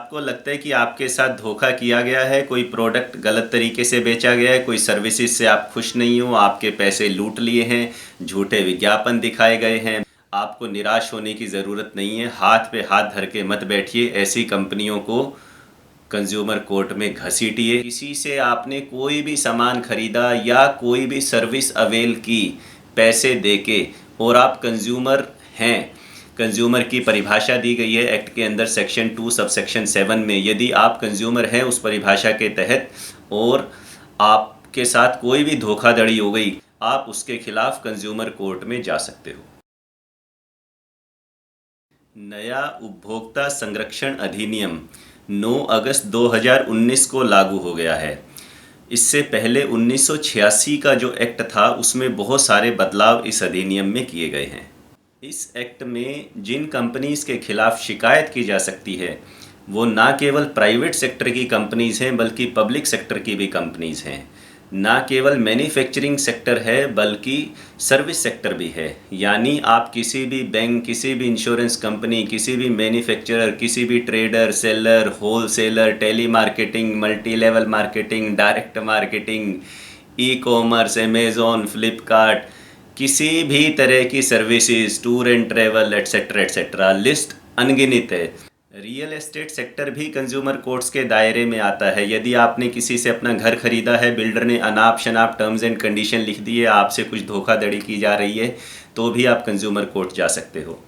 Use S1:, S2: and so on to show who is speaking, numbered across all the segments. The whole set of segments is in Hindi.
S1: आपको लगता है कि आपके साथ धोखा किया गया है, कोई प्रोडक्ट गलत तरीके से बेचा गया है, कोई सर्विसेज से आप खुश नहीं हो, आपके पैसे लूट लिए हैं, झूठे विज्ञापन दिखाए गए हैं, आपको निराश होने की ज़रूरत नहीं है। हाथ पे हाथ धर के मत बैठिए, ऐसी कंपनियों को कंज्यूमर कोर्ट में घसीटिए। किसी से आपने कोई भी सामान खरीदा या कोई भी सर्विस अवेल की पैसे देके और आप कंज्यूमर हैं, कंज्यूमर की परिभाषा दी गई है एक्ट के अंदर सेक्शन 2 सब सेक्शन 7 में। यदि आप कंज्यूमर हैं उस परिभाषा के तहत और आपके साथ कोई भी धोखाधड़ी हो गई, आप उसके खिलाफ कंज्यूमर कोर्ट में जा सकते हो। नया उपभोक्ता संरक्षण अधिनियम 9 अगस्त 2019 को लागू हो गया है। इससे पहले 1986 का जो एक्ट था उसमें बहुत सारे बदलाव इस अधिनियम में किए गए हैं। इस एक्ट में जिन कंपनीज़ के खिलाफ शिकायत की जा सकती है वो ना केवल प्राइवेट सेक्टर की कंपनीज़ हैं बल्कि पब्लिक सेक्टर की भी कंपनीज़ हैं। ना केवल मैन्युफैक्चरिंग सेक्टर है बल्कि सर्विस सेक्टर भी है। यानी आप किसी भी बैंक, किसी भी इंश्योरेंस कंपनी, किसी भी मैन्युफैक्चरर, किसी भी trader, seller, wholesaler, telemarketing, multi level marketing, direct marketing, e commerce, Amazon, Flipkart, किसी भी तरह की services, tour and travel etcetera etcetera, list अनगिनत है। रियल एस्टेट सेक्टर भी कंज्यूमर कोर्ट्स के दायरे में आता है। यदि आपने किसी से अपना घर खरीदा है, बिल्डर ने अनाप शनाप टर्म्स एंड कंडीशन लिख दिए, आपसे कुछ धोखाधड़ी की जा रही है, तो भी आप कंज्यूमर कोर्ट जा सकते हो।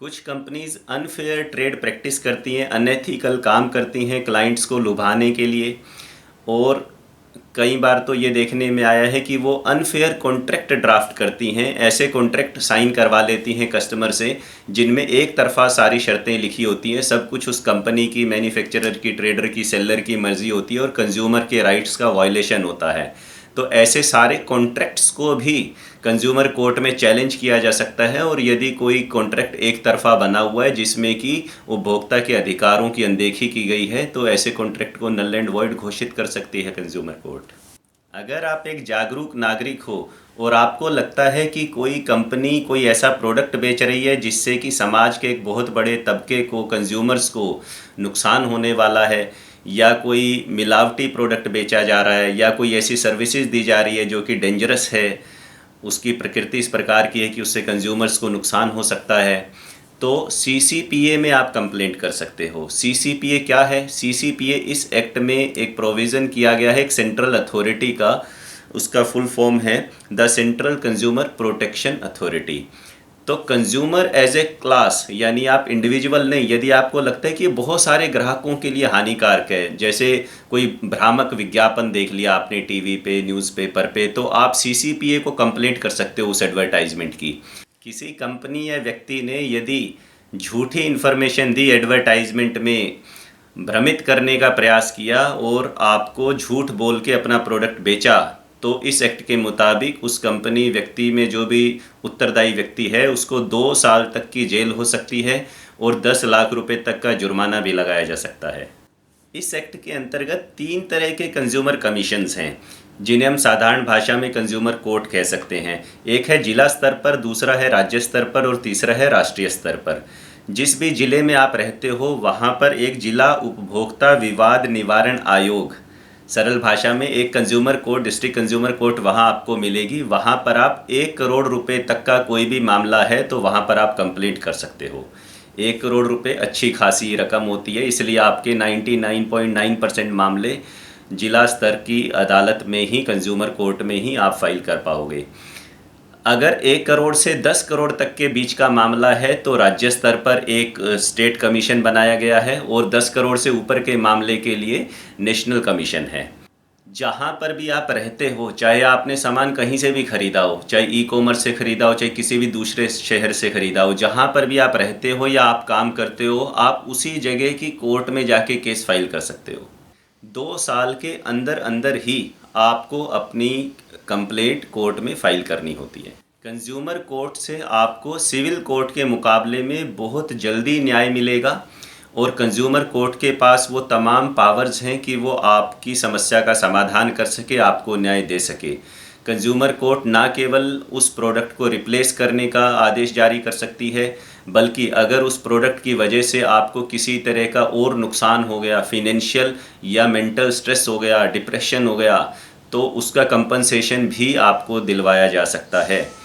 S1: कुछ कंपनीज अनफेयर ट्रेड प्रैक्टिस करती हैं, अनएथिकल काम करती हैं क्लाइंट्स को लुभाने के लिए, और कई बार तो ये देखने में आया है कि वो अनफेयर कॉन्ट्रैक्ट ड्राफ्ट करती हैं। ऐसे कॉन्ट्रैक्ट साइन करवा लेती हैं कस्टमर से जिनमें एक तरफा सारी शर्तें लिखी होती हैं, सब कुछ उस कंपनी की, मैन्युफैक्चरर की, ट्रेडर की, सेलर की मर्जी होती है और कंज्यूमर के राइट्स का वायलेशन होता है। तो ऐसे सारे कॉन्ट्रैक्ट्स को भी कंज्यूमर कोर्ट में चैलेंज किया जा सकता है, और यदि कोई कॉन्ट्रैक्ट एक तरफा बना हुआ है जिसमें कि उपभोक्ता के अधिकारों की अनदेखी की गई है, तो ऐसे कॉन्ट्रैक्ट को नल एंड वॉइड घोषित कर सकती है कंज्यूमर कोर्ट। अगर आप एक जागरूक नागरिक हो और आपको लगता है कि कोई कंपनी कोई ऐसा प्रोडक्ट बेच रही है जिससे कि समाज के एक बहुत बड़े तबके को, कंज्यूमर्स को नुकसान होने वाला है, या कोई मिलावटी प्रोडक्ट बेचा जा रहा है, या कोई ऐसी सर्विसेज दी जा रही है जो कि डेंजरस है, उसकी प्रकृति इस प्रकार की है कि उससे कंज्यूमर्स को नुकसान हो सकता है, तो सीसीपीए में आप कंप्लेंट कर सकते हो। सीसीपीए क्या है? सीसीपीए इस एक्ट में एक प्रोविज़न किया गया है एक सेंट्रल अथॉरिटी का, उसका फुल फॉर्म है the central consumer protection authority. तो कंज्यूमर एज ए क्लास, यानी आप इंडिविजुअल नहीं, यदि आपको लगता है कि ये बहुत सारे ग्राहकों के लिए हानिकारक है, जैसे कोई भ्रामक विज्ञापन देख लिया आपने टीवी पे, न्यूज़पेपर पे, तो आप सीसीपीए को कंप्लेंट कर सकते हो उस एडवर्टाइजमेंट की। किसी कंपनी या व्यक्ति ने यदि झूठी इन्फॉर्मेशन दी एडवर्टाइजमेंट में, भ्रमित करने का प्रयास किया और आपको झूठ बोल के अपना प्रोडक्ट बेचा, तो इस एक्ट के मुताबिक उस कंपनी, व्यक्ति में जो भी उत्तरदायी व्यक्ति है उसको 2 साल तक की जेल हो सकती है और 10 लाख रुपए तक का जुर्माना भी लगाया जा सकता है। इस एक्ट के अंतर्गत 3 तरह के कंज्यूमर कमीशंस हैं जिन्हें हम साधारण भाषा में कंज्यूमर कोर्ट कह सकते हैं। एक है जिला स्तर पर, दूसरा है राज्य स्तर पर और तीसरा है राष्ट्रीय स्तर पर। जिस भी जिले में आप रहते हो वहाँ पर एक जिला उपभोक्ता विवाद निवारण आयोग, सरल भाषा में एक consumer court, district consumer court वहाँ आपको मिलेगी। वहाँ पर आप 1 करोड़ रुपए तक का कोई भी मामला है तो वहाँ पर आप कंप्लेंट कर सकते हो। 1 करोड़ रुपए अच्छी खासी रकम होती है, इसलिए आपके 99.9% मामले जिला स्तर की अदालत में ही, कंज्यूमर कोर्ट में ही आप फाइल कर पाओगे। अगर 1 करोड़ से 10 करोड़ तक के बीच का मामला है तो राज्य स्तर पर एक स्टेट कमीशन बनाया गया है, और 10 करोड़ से ऊपर के मामले के लिए नेशनल कमीशन है। जहाँ पर भी आप रहते हो, चाहे आपने सामान कहीं से भी खरीदा हो, चाहे ई कॉमर्स से खरीदा हो, चाहे किसी भी दूसरे शहर से खरीदा हो, जहाँ पर भी आप रहते हो या आप काम करते हो, आप उसी जगह की कोर्ट में जाके केस फाइल कर सकते हो। 2 साल के अंदर अंदर ही आपको अपनी कंप्लेंट कोर्ट में फाइल करनी होती है। कंज्यूमर कोर्ट से आपको सिविल कोर्ट के मुकाबले में बहुत जल्दी न्याय मिलेगा, और कंज्यूमर कोर्ट के पास वो तमाम पावर्स हैं कि वो आपकी समस्या का समाधान कर सके, आपको न्याय दे सके। कंज्यूमर कोर्ट ना केवल उस प्रोडक्ट को रिप्लेस करने का आदेश जारी कर सकती है, बल्कि अगर उस प्रोडक्ट की वजह से आपको किसी तरह का और नुकसान हो गया, फिनेंशियल या मेंटल स्ट्रेस हो गया, डिप्रेशन हो गया, तो उसका कंपनसेशन भी आपको दिलवाया जा सकता है।